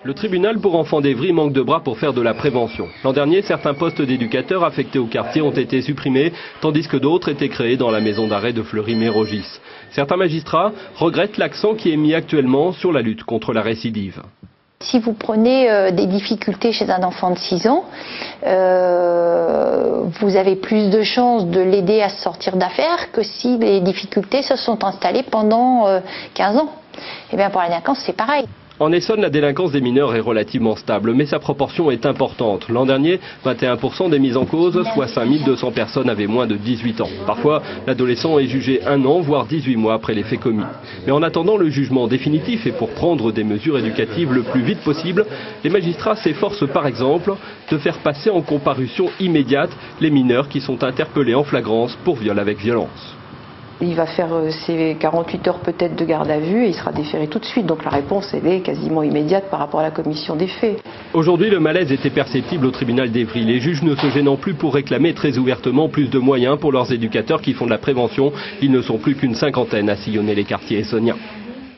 Le tribunal pour enfants d'Evry manque de bras pour faire de la prévention. L'an dernier, certains postes d'éducateurs affectés au quartier ont été supprimés, tandis que d'autres étaient créés dans la maison d'arrêt de Fleury-Mérogis. Certains magistrats regrettent l'accent qui est mis actuellement sur la lutte contre la récidive. Si vous prenez des difficultés chez un enfant de 6 ans, vous avez plus de chances de l'aider à se sortir d'affaires que si les difficultés se sont installées pendant 15 ans. Et bien pour la délinquance, c'est pareil. En Essonne, la délinquance des mineurs est relativement stable, mais sa proportion est importante. L'an dernier, 21% des mises en cause, soit 5200 personnes avaient moins de 18 ans. Parfois, l'adolescent est jugé 1 an, voire 18 mois après les faits commis. Mais en attendant le jugement définitif et pour prendre des mesures éducatives le plus vite possible, les magistrats s'efforcent par exemple de faire passer en comparution immédiate les mineurs qui sont interpellés en flagrance pour viol avec violence. Il va faire ses 48 heures peut-être de garde à vue et il sera déféré tout de suite. Donc la réponse, elle est quasiment immédiate par rapport à la commission des faits. Aujourd'hui, le malaise était perceptible au tribunal d'Evry. Les juges ne se gênant plus pour réclamer très ouvertement plus de moyens pour leurs éducateurs qui font de la prévention. Ils ne sont plus qu'une cinquantaine à sillonner les quartiers essoniens.